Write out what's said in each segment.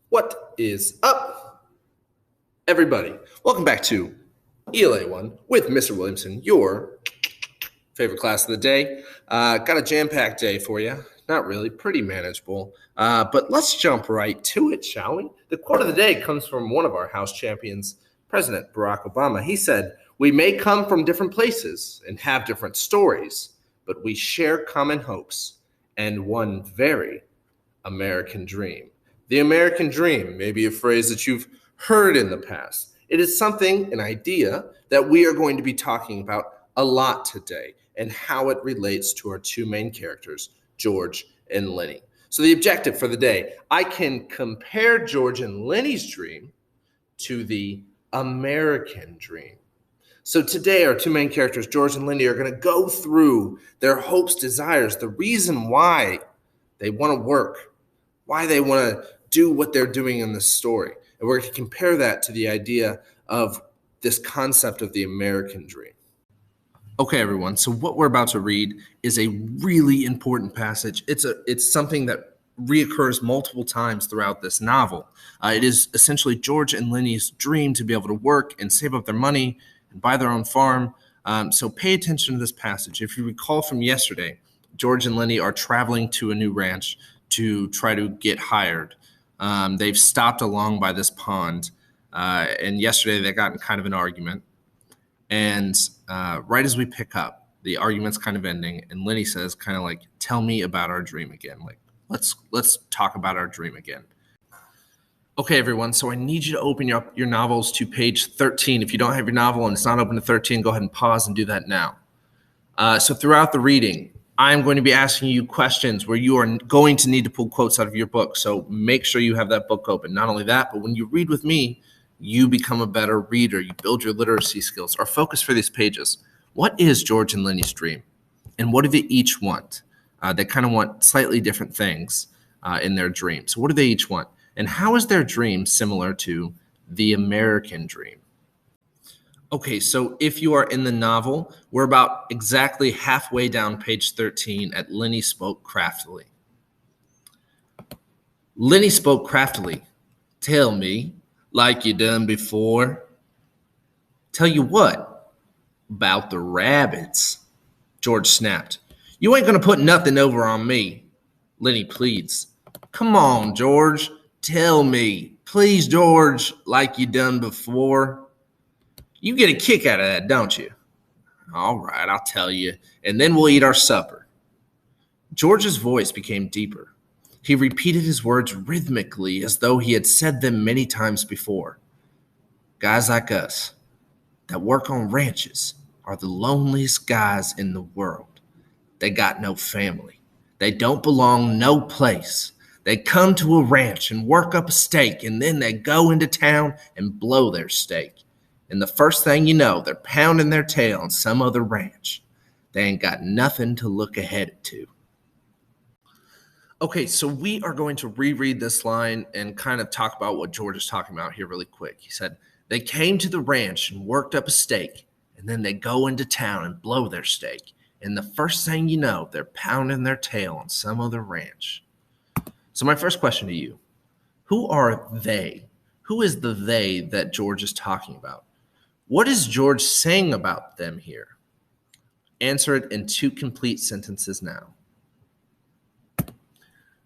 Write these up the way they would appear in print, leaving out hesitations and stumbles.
What is up, everybody? Welcome back to ELA 1 with Mr. Williamson, your favorite class of the day. Got a jam-packed day for you. Not really, pretty manageable. But let's jump right to it, shall we? The quote of the day comes from one of our house champions, President Barack Obama. He said, "We may come from different places and have different stories, but we share common hopes and one very American dream." The American dream may be a phrase that you've heard in the past. It is something, an idea, that we are going to be talking about a lot today and how it relates to our two main characters, George and Lenny. So the objective for the day, I can compare George and Lenny's dream to the American dream. So today, our two main characters, George and Lenny, are going to go through their hopes, desires, the reason why they want to work, why they want to do what they're doing in this story. And we're going to compare that to the idea of this concept of the American dream. Okay, everyone, so what we're about to read is a really important passage. It's something that reoccurs multiple times throughout this novel. It is essentially George and Lenny's dream to be able to work and save up their money and buy their own farm. So pay attention to this passage. If you recall from yesterday, George and Lenny are traveling to a new ranch to try to get hired. They've stopped along by this pond, and yesterday they got in kind of an argument. And right as we pick up, the argument's kind of ending, and Lenny says, kind of like, "Tell me about our dream again. Like, let's talk about our dream again." Okay, everyone, so I need you to open up your novels to page 13. If you don't have your novel and it's not open to 13, go ahead and pause and do that now. So throughout the reading, I'm going to be asking you questions where you are going to need to pull quotes out of your book. So make sure you have that book open. Not only that, but when you read with me, you become a better reader. You build your literacy skills. Our focus for these pages, what is George and Lenny's dream? And what do they each want? They kind of want slightly different things in their dream. So what do they each want? And how is their dream similar to the American dream? Okay, so if you are in the novel, we're about exactly halfway down page 13 at Lenny spoke craftily. Lenny spoke craftily. "Tell me, like you done before." "Tell you what?" "About the rabbits," George snapped. "You ain't gonna put nothing over on me," Lenny pleads. "Come on, George, tell me. Please, George, like you done before." "You get a kick out of that, don't you?" "All right, I'll tell you, and then we'll eat our supper." George's voice became deeper. He repeated his words rhythmically as though he had said them many times before. "Guys like us that work on ranches are the loneliest guys in the world. They got no family. They don't belong no place. They come to a ranch and work up a stake, and then they go into town and blow their stake. And the first thing you know, they're pounding their tail on some other ranch. They ain't got nothing to look ahead to." Okay, so we are going to reread this line and kind of talk about what George is talking about here really quick. He said, "They came to the ranch and worked up a stake, and then they go into town and blow their stake. And the first thing you know, they're pounding their tail on some other ranch." So my first question to you, who are they? Who is the they that George is talking about? What is George saying about them here? Answer it in 2 complete sentences now.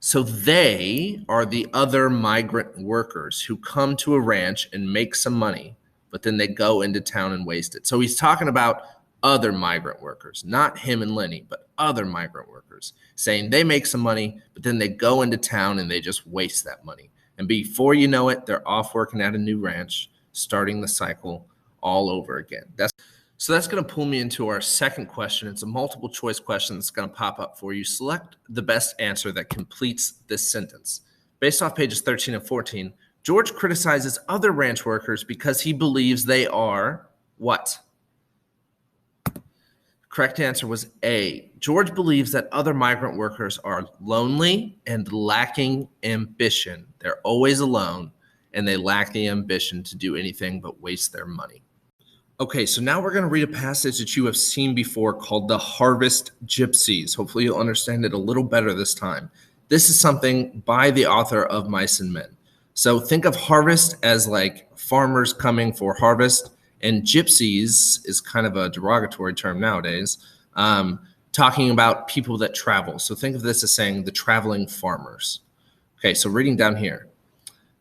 So they are the other migrant workers who come to a ranch and make some money, but then they go into town and waste it. So he's talking about other migrant workers, not him and Lenny, but other migrant workers, saying they make some money, but then they go into town and they just waste that money. And before you know it, they're off working at a new ranch, starting the cycle all over again. So that's going to pull me into our second question. It's a multiple choice question that's going to pop up for you. Select the best answer that completes this sentence. Based off pages 13 and 14, George criticizes other ranch workers because he believes they are what? Correct answer was A. George believes that other migrant workers are lonely and lacking ambition. They're always alone, and they lack the ambition to do anything but waste their money. Okay, so now we're going to read a passage that you have seen before called The Harvest Gypsies. Hopefully you'll understand it a little better this time. This is something by the author of Mice and Men. So think of harvest as like farmers coming for harvest, and gypsies is kind of a derogatory term nowadays, talking about people that travel. So think of this as saying the traveling farmers. Okay, so reading down here.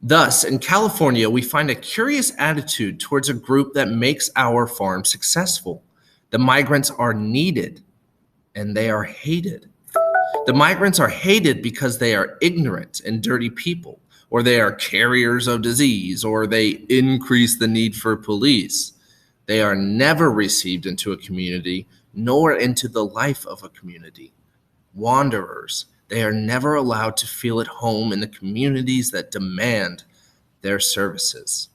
Thus, in California, we find a curious attitude towards a group that makes our farm successful. The migrants are needed and they are hated. The migrants are hated because they are ignorant and dirty people, or they are carriers of disease, or they increase the need for police. They are never received into a community, nor into the life of a community. Wanderers, they are never allowed to feel at home in the communities that demand their services.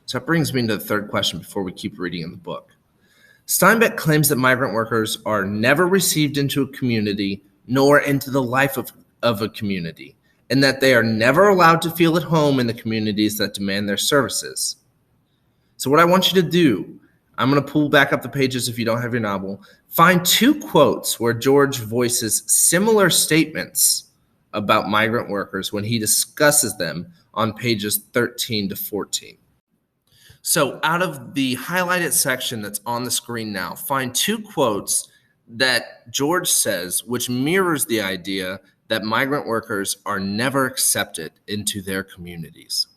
So that brings me to the third question before we keep reading in the book. Steinbeck claims that migrant workers are never received into a community nor into the life of a community, and that they are never allowed to feel at home in the communities that demand their services. So what I want you to do, I'm going to pull back up the pages if you don't have your novel, find 2 quotes where George voices similar statements about migrant workers when he discusses them on pages 13 to 14. So out of the highlighted section that's on the screen now, find 2 quotes that George says, which mirrors the idea that migrant workers are never accepted into their communities.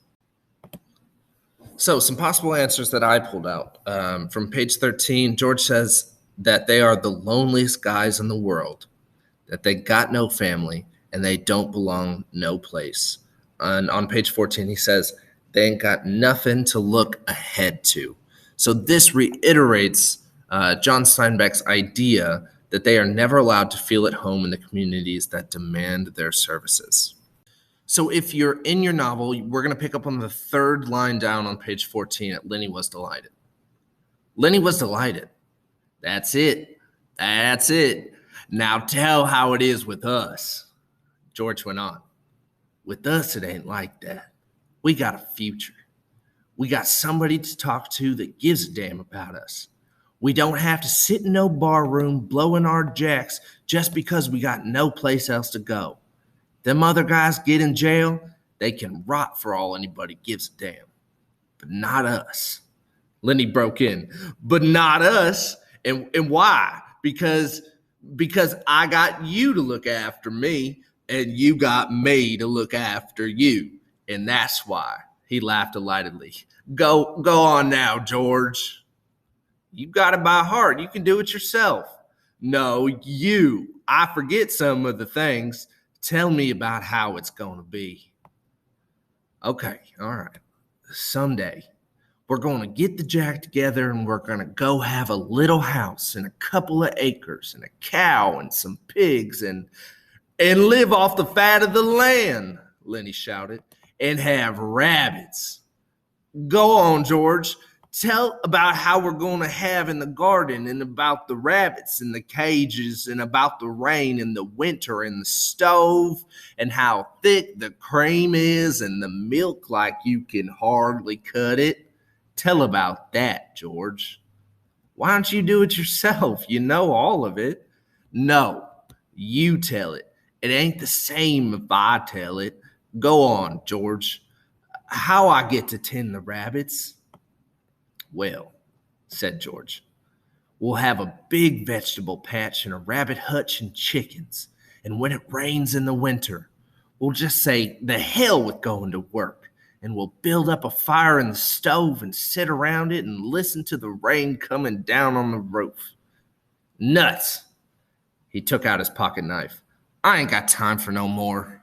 So some possible answers that I pulled out. From page 13, George says that they are the loneliest guys in the world, that they got no family, and they don't belong no place. And on page 14, he says, they ain't got nothing to look ahead to. So this reiterates John Steinbeck's idea that they are never allowed to feel at home in the communities that demand their services. So if you're in your novel, we're going to pick up on the 3rd line down on page 14 at Lenny was delighted. Lenny was delighted. That's it. That's it. Now tell how it is with us. George went on. With us, it ain't like that. We got a future. We got somebody to talk to that gives a damn about us. We don't have to sit in no bar room blowing our jacks just because we got no place else to go. Them other guys get in jail, they can rot for all anybody gives a damn. But not us. Lenny broke in. But not us. And why? Because I got you to look after me, and you got me to look after you. And that's why. He laughed delightedly. Go on now, George. You got it by heart. You can do it yourself. No, you. I forget some of the things. Tell me about how it's going to be. Okay, all right. Someday, we're going to get the jack together and we're going to go have a little house and a couple of acres and a cow and some pigs and live off the fat of the land, Lenny shouted, and have rabbits. Go on, George. Tell about how we're going to have in the garden and about the rabbits in the cages and about the rain in the winter and the stove and how thick the cream is and the milk like you can hardly cut it. Tell about that, George. Why don't you do it yourself? You know all of it. No, you tell it. It ain't the same if I tell it. Go on, George. How I get to tend the rabbits? Well, said George, we'll have a big vegetable patch and a rabbit hutch and chickens. And when it rains in the winter, we'll just say, the hell with going to work. And we'll build up a fire in the stove and sit around it and listen to the rain coming down on the roof. Nuts. He took out his pocket knife. I ain't got time for no more.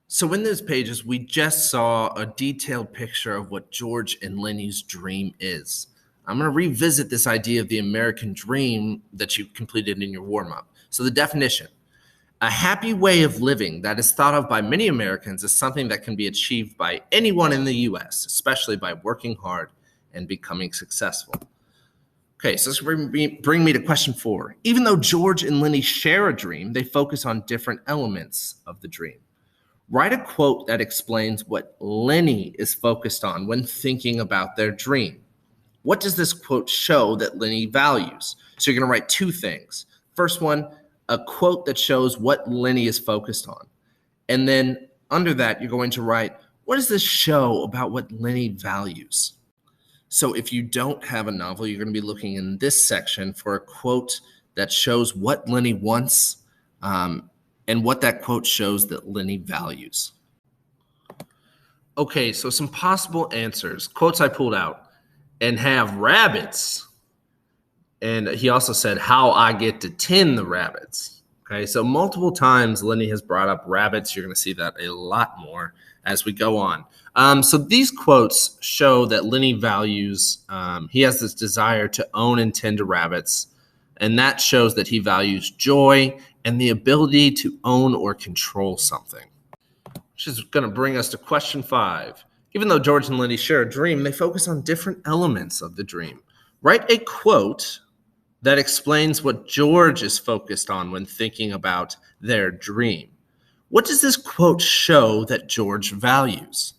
So in those pages, we just saw a detailed picture of what George and Lenny's dream is. I'm going to revisit this idea of the American dream that you completed in your warm-up. So the definition, a happy way of living that is thought of by many Americans as something that can be achieved by anyone in the U.S., especially by working hard and becoming successful. Okay, so this bring me to question 4. Even though George and Lenny share a dream, they focus on different elements of the dream. Write a quote that explains what Lenny is focused on when thinking about their dream. What does this quote show that Lenny values? So you're going to write 2 things. First one, a quote that shows what Lenny is focused on. And then under that, you're going to write What does this show about what Lenny values? So if you don't have a novel, you're going to be looking in this section for a quote that shows what Lenny wants and what that quote shows that Lenny values. Okay, so some possible answers. Quotes I pulled out. And have rabbits. And he also said, how I get to tend the rabbits. Okay, so multiple times Lenny has brought up rabbits. You're going to see that a lot more as we go on. So these quotes show that Lenny values, he has this desire to own and tend to rabbits. And that shows that he values joy and the ability to own or control something. Which is going to bring us to question 5. Even though George and Lenny share a dream, they focus on different elements of the dream. Write a quote that explains what George is focused on when thinking about their dream. What does this quote show that George values?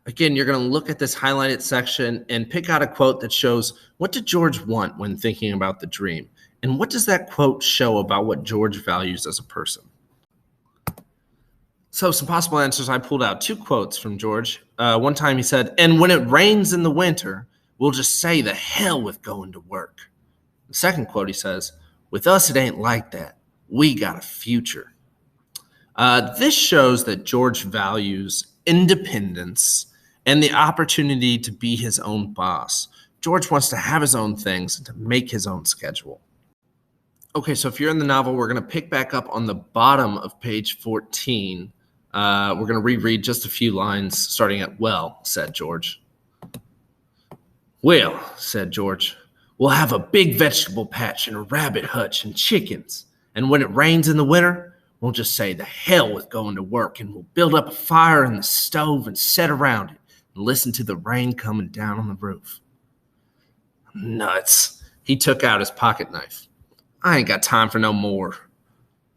Again, you're going to look at this highlighted section and pick out a quote that shows what did George want when thinking about the dream? And what does that quote show about what George values as a person? So some possible answers, I pulled out 2 quotes from George. One time he said, and when it rains in the winter, we'll just say the hell with going to work. The second quote he says, with us it ain't like that. We got a future. This shows that George values independence and the opportunity to be his own boss. George wants to have his own things and to make his own schedule. Okay, so if you're in the novel, we're going to pick back up on the bottom of page 14. We're going to reread just a few lines starting at, well, said George. Well, said George, we'll have a big vegetable patch and a rabbit hutch and chickens. And when it rains in the winter, we'll just say the hell with going to work and we'll build up a fire in the stove and sit around it and listen to the rain coming down on the roof. Nuts. He took out his pocket knife. I ain't got time for no more.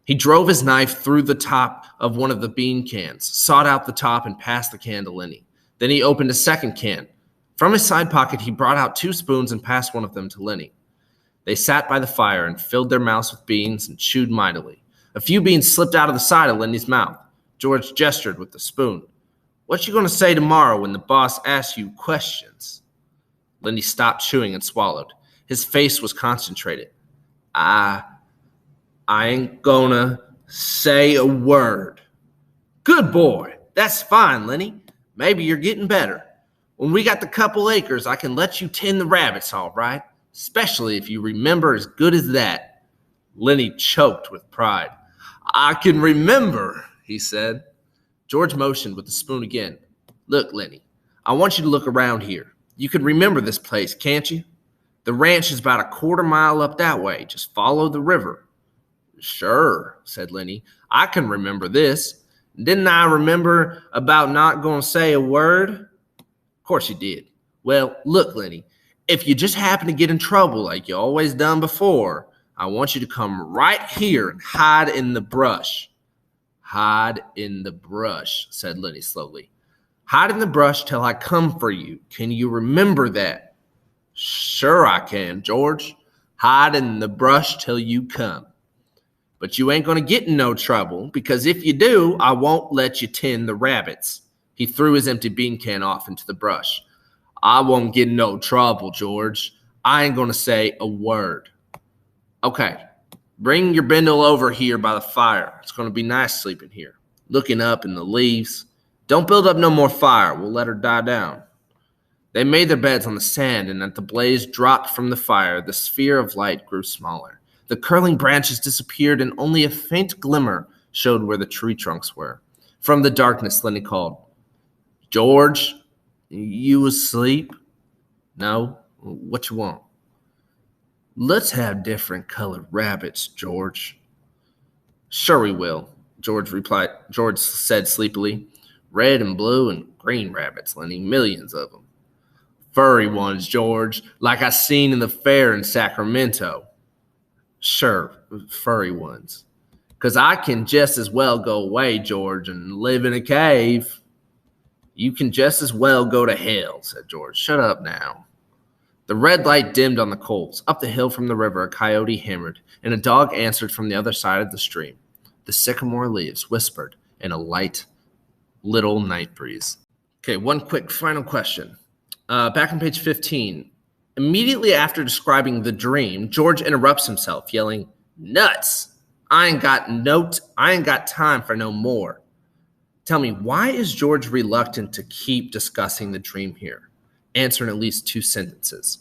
He drove his knife through the top of one of the bean cans, sawed out the top, and passed the can to Lenny. Then he opened a second can. From his side pocket, he brought out 2 spoons and passed one of them to Lenny. They sat by the fire and filled their mouths with beans and chewed mightily. A few beans slipped out of the side of Lenny's mouth. George gestured with the spoon. What you going to say tomorrow when the boss asks you questions? Lenny stopped chewing and swallowed. His face was concentrated. I ain't gonna say a word. Good boy. That's fine, Lenny. Maybe you're getting better. When we got the couple acres, I can let you tend the rabbits, all right? Especially if you remember as good as that. Lenny choked with pride. I can remember, he said. George motioned with the spoon again. Look, Lenny, I want you to look around here. You can remember this place, can't you? The ranch is about a quarter mile up that way. Just follow the river. Sure, said Lenny. I can remember this. Didn't I remember about not going to say a word? Of course you did. Well, look, Lenny, if you just happen to get in trouble like you always done before, I want you to come right here and hide in the brush. Hide in the brush, said Lenny slowly. Hide in the brush till I come for you. Can you remember that? Sure I can, George. Hide in the brush till you come. But you ain't going to get in no trouble, because if you do, I won't let you tend the rabbits. He threw his empty bean can off into the brush. I won't get in no trouble, George. I ain't going to say a word. Okay, bring your bindle over here by the fire. It's going to be nice sleeping here, looking up in the leaves. Don't build up no more fire. We'll let her die down. They made their beds on the sand, and as the blaze dropped from the fire, the sphere of light grew smaller. The curling branches disappeared, and only a faint glimmer showed where the tree trunks were. From the darkness, Lenny called, George, you asleep? No? What you want? Let's have different colored rabbits, George. Sure we will, George replied. George said sleepily. Red and blue and green rabbits, Lenny, millions of them. Furry ones, George, like I seen in the fair in Sacramento. Sure, furry ones. 'Cause I can just as well go away, George, and live in a cave. You can just as well go to hell, said George. Shut up now. The red light dimmed on the coals. Up the hill from the river, a coyote hammered, and a dog answered from the other side of the stream. The sycamore leaves whispered in a light Little night breeze. Okay, one quick final question. Back on page 15, immediately after describing the dream, George interrupts himself, yelling, "Nuts! I ain't got time for no more." Tell me, why is George reluctant to keep discussing the dream here? Answer in at least 2 sentences.